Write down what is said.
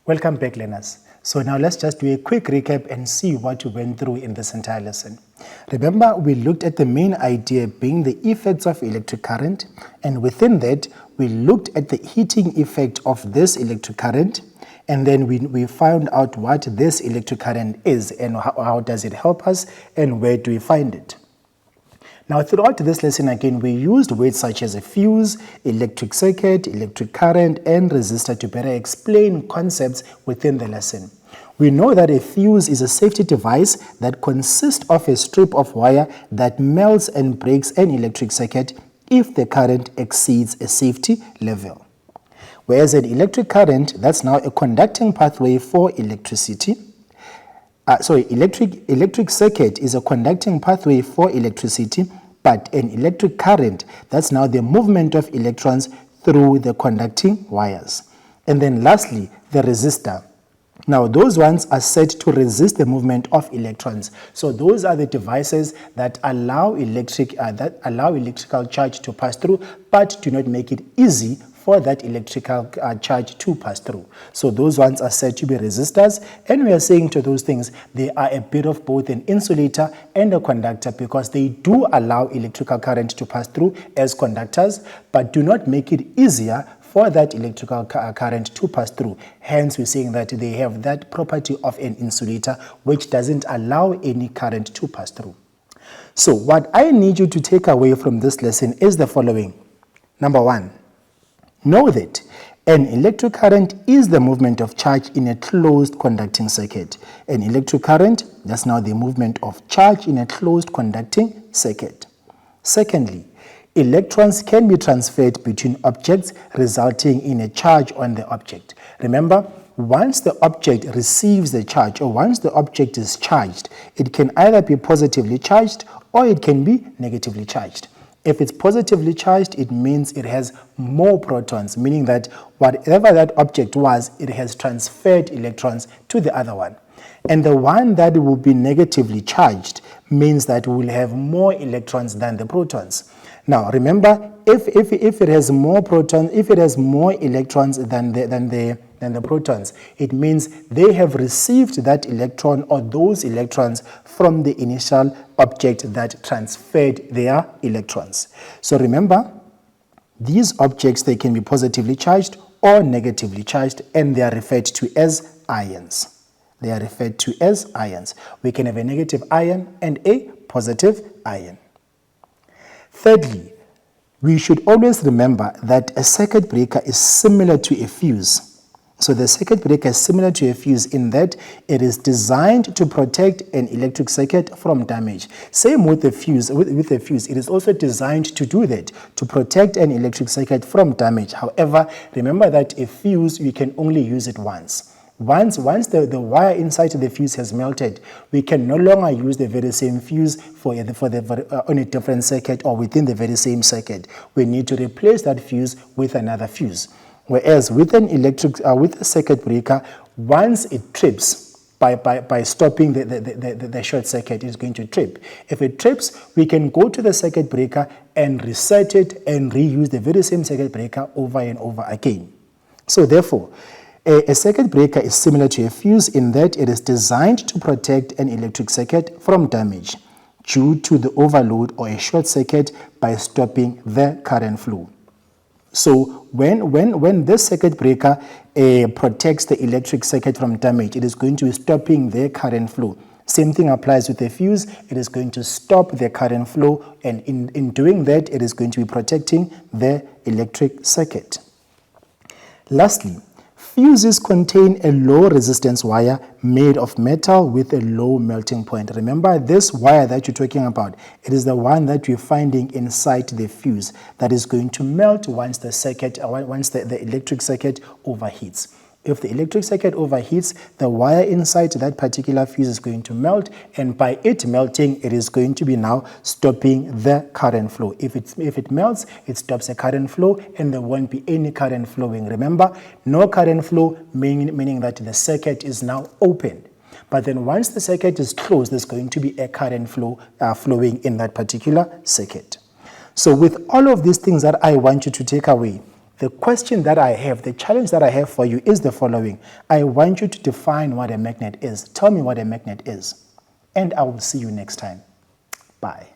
Welcome back, learners. So now let's just do a quick recap and see what we went through in this entire lesson. Remember, we looked at the main idea being the effects of electric current, and within that, we looked at the heating effect of this electric current, and then we found out what this electric current is and how does it help us and where do we find it. Now, throughout this lesson, again, we used words such as a fuse, electric circuit, electric current, and resistor to better explain concepts within the lesson. We know that a fuse is a safety device that consists of a strip of wire that melts and breaks an electric circuit if the current exceeds a safety level. Whereas an electric current, that's now a conducting pathway for electricity. Electric circuit is a conducting pathway for electricity, but an electric current, that's now the movement of electrons through the conducting wires. And then lastly, the resistor. Now, those ones are said to resist the movement of electrons. So those are the devices that allow electrical charge to pass through, but do not make it easy for that electrical charge to pass through. So those ones are said to be resistors, and we are saying to those things they are a bit of both an insulator and a conductor because they do allow electrical current to pass through as conductors, but do not make it easier for that electrical current to pass through. Hence, we're saying that they have that property of an insulator which doesn't allow any current to pass through. So what I need you to take away from this lesson is the following. Number one, know that an electric current is the movement of charge in a closed conducting circuit. An electric current, that's now the movement of charge in a closed conducting circuit. Secondly, electrons can be transferred between objects resulting in a charge on the object. Remember, once the object receives the charge or once the object is charged, it can either be positively charged or it can be negatively charged. If it's positively charged, it means it has more protons, meaning that whatever that object was, it has transferred electrons to the other one. And the one that will be negatively charged means that we will have more electrons than the protons. Now, remember, if it has more protons, if it has more electrons than the protons, it means they have received that electron or those electrons from the initial object that transferred their electrons. So remember, these objects, they can be positively charged or negatively charged, and they are referred to as ions. They are referred to as ions. We can have a negative ion and a positive ion. Thirdly, we should always remember that a circuit breaker is similar to a fuse. So the circuit breaker is similar to a fuse in that it is designed to protect an electric circuit from damage. Same with the fuse. With the fuse, it is also designed to do that, to protect an electric circuit from damage. However, remember that a fuse, you can only use it once. Once the wire inside the fuse has melted, we can no longer use the very same fuse on a different circuit or within the very same circuit. We need to replace that fuse with another fuse. Whereas with with a circuit breaker, once it trips by stopping the short circuit, it's going to trip. If it trips, we can go to the circuit breaker and reset it and reuse the very same circuit breaker over and over again. So therefore, a circuit breaker is similar to a fuse in that it is designed to protect an electric circuit from damage due to the overload or a short circuit by stopping the current flow. So when this circuit breaker protects the electric circuit from damage, it is going to be stopping the current flow. Same thing applies with the fuse. It is going to stop the current flow, and in doing that, it is going to be protecting the electric circuit. Lastly, fuses contain a low resistance wire made of metal with a low melting point. Remember, this wire that you're talking about, it is the one that you're finding inside the fuse that is going to melt once the electric circuit overheats. If the electric circuit overheats, the wire inside that particular fuse is going to melt, and by it melting, it is going to be now stopping the current flow. If it melts, it stops the current flow, and there won't be any current flowing. Remember, no current flow, meaning that the circuit is now open. But then once the circuit is closed, there's going to be a current flow flowing in that particular circuit. So with all of these things that I want you to take away, The question that I have, the challenge that I have for you is the following. I want you to define what a magnet is. Tell me what a magnet is. And I will see you next time. Bye.